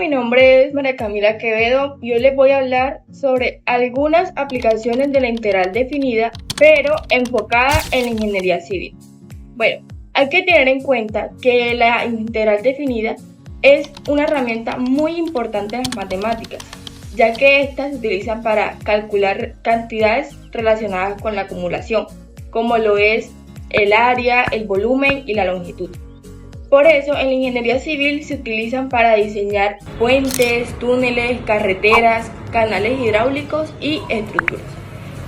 mi nombre es María Camila Quevedo y hoy les voy a hablar sobre algunas aplicaciones de la integral definida, pero enfocada en la ingeniería civil. Bueno, hay que tener en cuenta que la integral definida es una herramienta muy importante en las matemáticas, ya que estas se utilizan para calcular cantidades relacionadas con la acumulación, como lo es el área, el volumen y la longitud. Por eso, en la ingeniería civil se utilizan para diseñar puentes, túneles, carreteras, canales hidráulicos y estructuras.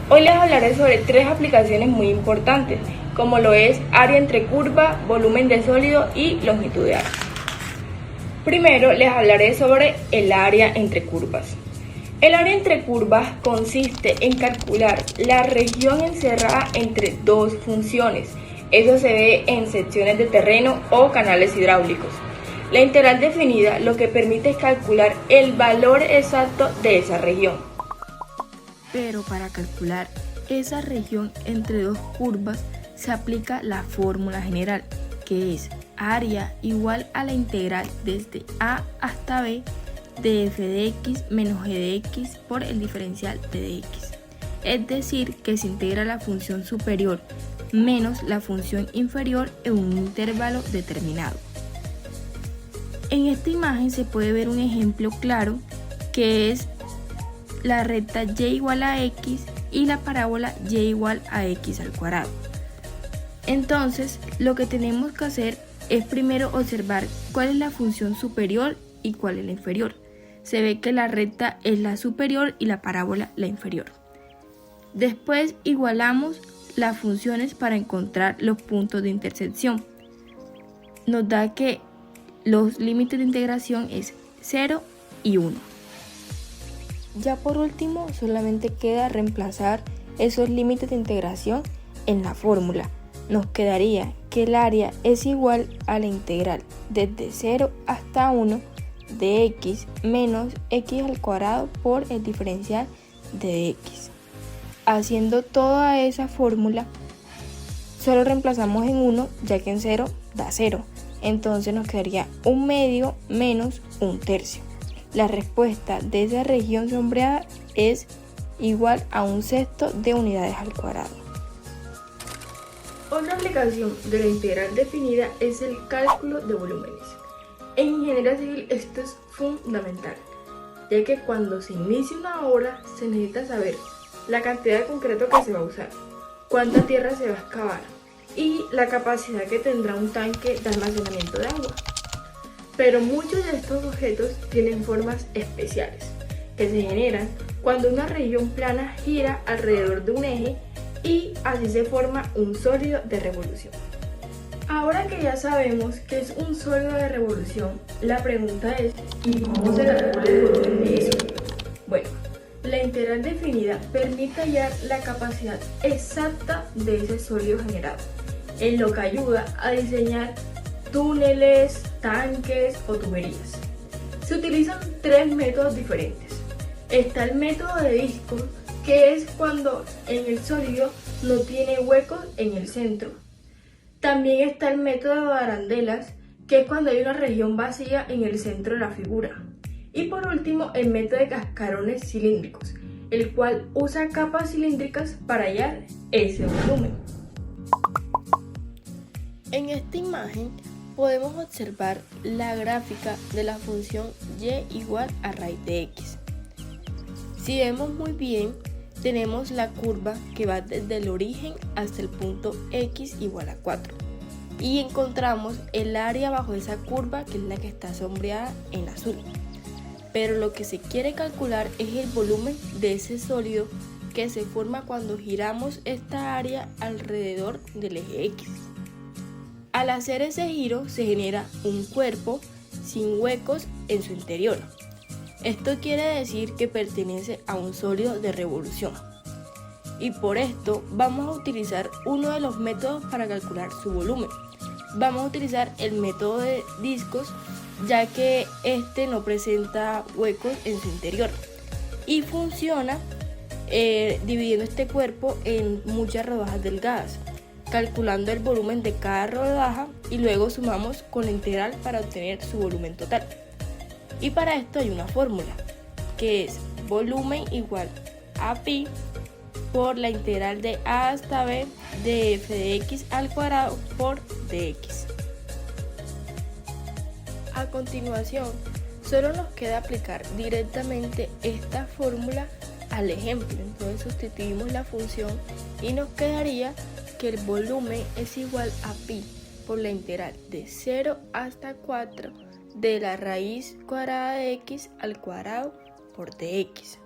Hoy les hablaré sobre tres aplicaciones muy importantes, como lo es área entre curva, volumen de sólido y longitud de área. Primero les hablaré sobre el área entre curvas. El área entre curvas consiste en calcular la región encerrada entre dos funciones. Eso se ve en secciones de terreno o canales hidráulicos. La integral definida lo que permite es calcular el valor exacto de esa región. Pero para calcular esa región entre dos curvas se aplica la fórmula general, que es área igual a la integral desde A hasta B de f de x menos g de x por el diferencial p de x. Es decir, que se integra la función superior menos la función inferior en un intervalo determinado. En esta imagen se puede ver un ejemplo claro que es la recta y igual a x y la parábola y igual a x al cuadrado. Entonces, lo que tenemos que hacer es primero observar cuál es la función superior y cuál es la inferior. Se ve que la recta es la superior y la parábola la inferior. Después igualamos las funciones para encontrar los puntos de intersección. Nos da que los límites de integración es 0 y 1. Ya por último, solamente queda reemplazar esos límites de integración en la fórmula. Nos quedaría que el área es igual a la integral desde 0 hasta 1 de x menos x al cuadrado por el diferencial de x. Haciendo toda esa fórmula, solo reemplazamos en 1, ya que en 0 da 0. Entonces nos quedaría 1 medio menos 1 tercio. La respuesta de esa región sombreada es igual a 1 sexto de unidades al cuadrado. Otra aplicación de la integral definida es el cálculo de volúmenes. En ingeniería civil esto es fundamental, ya que cuando se inicia una obra se necesita saber la cantidad de concreto que se va a usar, cuánta tierra se va a excavar y la capacidad que tendrá un tanque de almacenamiento de agua. Pero muchos de estos objetos tienen formas especiales que se generan cuando una región plana gira alrededor de un eje y así se forma un sólido de revolución. Ahora que ya sabemos que es un sólido de revolución, la pregunta es ¿y cómo se calcula el volumen de eso? Bueno, la integral definida permite hallar la capacidad exacta de ese sólido generado, en lo que ayuda a diseñar túneles, tanques o tuberías. Se utilizan tres métodos diferentes. Está el método de discos, que es cuando en el sólido no tiene huecos en el centro. También está el método de arandelas, que es cuando hay una región vacía en el centro de la figura. Y por último, el método de cascarones cilíndricos, el cual usa capas cilíndricas para hallar ese volumen. En esta imagen podemos observar la gráfica de la función y igual a raíz de x. Si vemos muy bien, tenemos la curva que va desde el origen hasta el punto x igual a 4 y encontramos el área bajo esa curva, que es la que está sombreada en azul. Pero lo que se quiere calcular es el volumen de ese sólido que se forma cuando giramos esta área alrededor del eje x. Al hacer ese giro se genera un cuerpo sin huecos en su interior. Esto quiere decir que pertenece a un sólido de revolución. Y por esto vamos a utilizar uno de los métodos para calcular su volumen. Vamos a utilizar el método de discos, ya que este no presenta huecos en su interior y funciona dividiendo este cuerpo en muchas rodajas delgadas, calculando el volumen de cada rodaja y luego sumamos con la integral para obtener su volumen total. Y para esto hay una fórmula, que es volumen igual a pi por la integral de a hasta b de f de x al cuadrado por dx. A continuación, solo nos queda aplicar directamente esta fórmula al ejemplo. Entonces sustituimos la función y nos quedaría que el volumen es igual a pi por la integral de 0 hasta 4 de la raíz cuadrada de x al cuadrado por dx.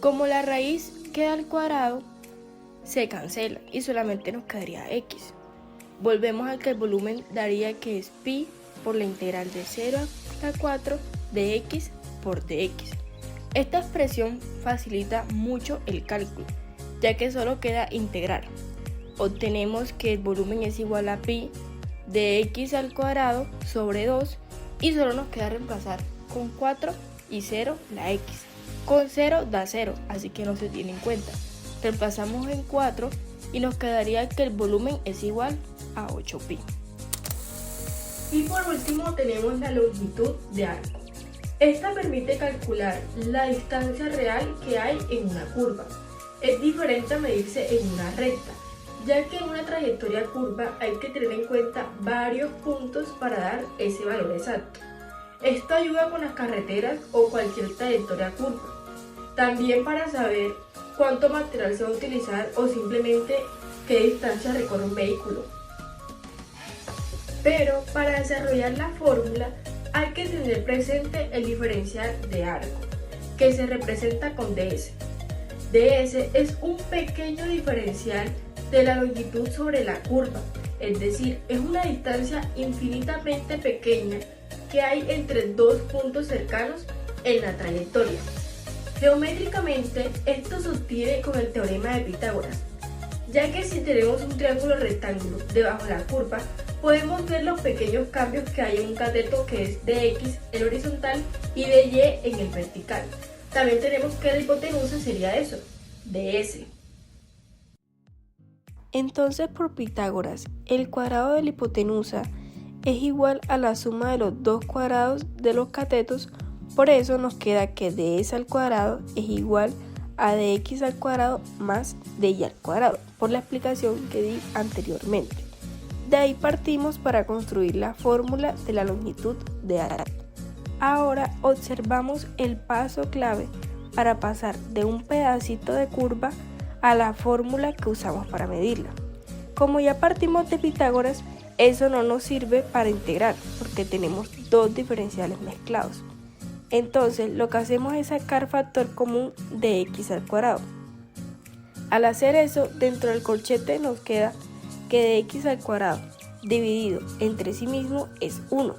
Como la raíz queda al cuadrado, se cancela y solamente nos quedaría x. Volvemos a que el volumen daría que es pi por la integral de 0 hasta 4 de x por dx. Esta expresión facilita mucho el cálculo, ya que solo queda integrar. Obtenemos que el volumen es igual a pi de x al cuadrado sobre 2 y solo nos queda reemplazar con 4 y 0 la x. Con 0 da 0, así que no se tiene en cuenta. Reemplazamos en 4 y nos quedaría que el volumen es igual a 8pi. Y por último tenemos la longitud de arco. Esta permite calcular la distancia real que hay en una curva. Es diferente a medirse en una recta, ya que en una trayectoria curva hay que tener en cuenta varios puntos para dar ese valor exacto. Esto ayuda con las carreteras o cualquier trayectoria curva. También para saber cuánto material se va a utilizar o simplemente qué distancia recorre un vehículo. Pero para desarrollar la fórmula hay que tener presente el diferencial de arco, que se representa con ds. ds es un pequeño diferencial de la longitud sobre la curva, es decir, es una distancia infinitamente pequeña que hay entre dos puntos cercanos en la trayectoria. Geométricamente, esto se obtiene con el teorema de Pitágoras, ya que si tenemos un triángulo rectángulo debajo de la curva, podemos ver los pequeños cambios que hay en un cateto que es de x en horizontal y de y en el vertical. También tenemos que la hipotenusa sería eso, de s. Entonces por Pitágoras, el cuadrado de la hipotenusa es igual a la suma de los dos cuadrados de los catetos, por eso nos queda que ds al cuadrado es igual a dx al cuadrado más dy al cuadrado, por la explicación que di anteriormente. De ahí partimos para construir la fórmula de la longitud de arco. Ahora observamos el paso clave para pasar de un pedacito de curva a la fórmula que usamos para medirla. Como ya partimos de Pitágoras, eso no nos sirve para integrar porque tenemos dos diferenciales mezclados. Entonces lo que hacemos es sacar factor común de x al cuadrado. Al hacer eso, dentro del corchete nos queda que de x al cuadrado dividido entre sí mismo es 1,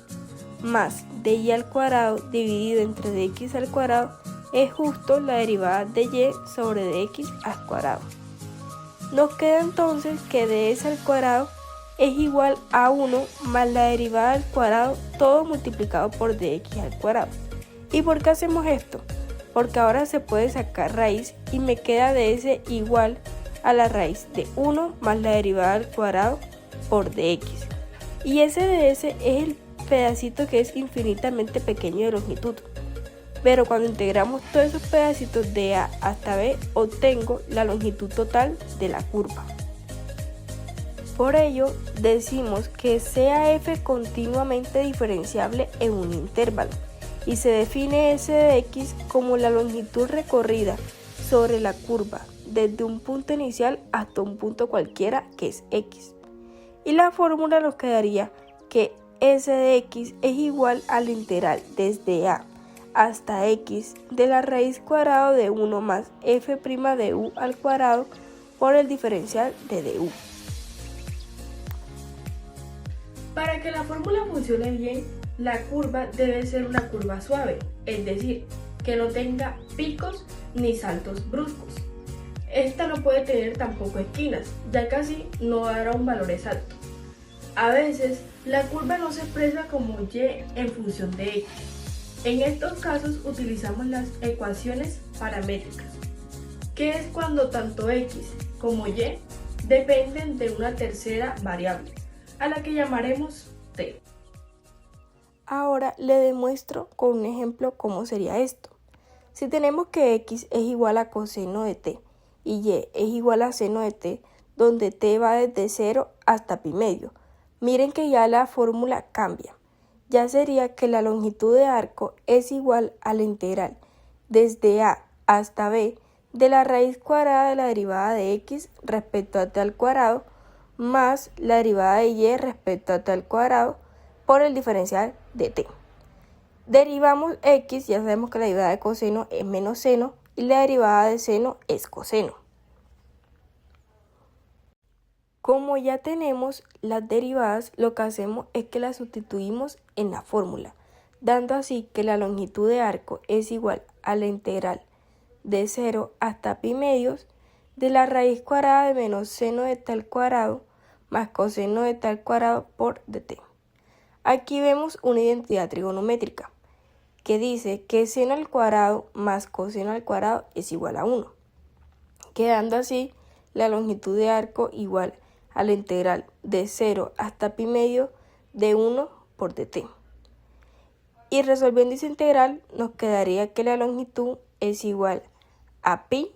más de y al cuadrado dividido entre dx al cuadrado es justo la derivada de y sobre dx al cuadrado. Nos queda entonces que ds al cuadrado es igual a 1 más la derivada al cuadrado todo multiplicado por dx al cuadrado. ¿Y por qué hacemos esto? Porque ahora se puede sacar raíz y me queda ds igual a la raíz de 1 más la derivada al cuadrado por dx. Y ese ds es el pedacito que es infinitamente pequeño de longitud. Pero cuando integramos todos esos pedacitos de a hasta b, obtengo la longitud total de la curva. Por ello, decimos que sea f continuamente diferenciable en un intervalo y se define s de x como la longitud recorrida sobre la curva desde un punto inicial hasta un punto cualquiera que es x. Y la fórmula nos quedaría que s de x es igual al integral desde a hasta x de la raíz cuadrada de 1 más f' de u al cuadrado por el diferencial de du. Para que la fórmula funcione bien, la curva debe ser una curva suave, es decir, que no tenga picos ni saltos bruscos. Esta no puede tener tampoco esquinas, ya que así no dará un valor exacto. A veces, la curva no se expresa como y en función de x. En estos casos utilizamos las ecuaciones paramétricas, que es cuando tanto x como y dependen de una tercera variable, a la que llamaremos t. Ahora le demuestro con un ejemplo cómo sería esto. Si tenemos que x es igual a coseno de t y y es igual a seno de t, donde t va desde 0 hasta pi medio, miren que ya la fórmula cambia. Ya sería que la longitud de arco es igual a la integral desde a hasta b de la raíz cuadrada de la derivada de x respecto a t al cuadrado más la derivada de y respecto a t al cuadrado por el diferencial de t. Derivamos x, ya sabemos que la derivada de coseno es menos seno y la derivada de seno es coseno. Como ya tenemos las derivadas, lo que hacemos es que las sustituimos en la fórmula, dando así que la longitud de arco es igual a la integral de 0 hasta pi medios de la raíz cuadrada de menos seno de t al cuadrado más coseno de t al cuadrado por dt. Aquí vemos una identidad trigonométrica que dice que seno al cuadrado más coseno al cuadrado es igual a 1, quedando así la longitud de arco igual a la integral de 0 hasta pi medio de 1 por dt. Y resolviendo esa integral nos quedaría que la longitud es igual a pi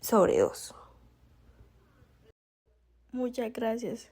sobre 2. Muchas gracias.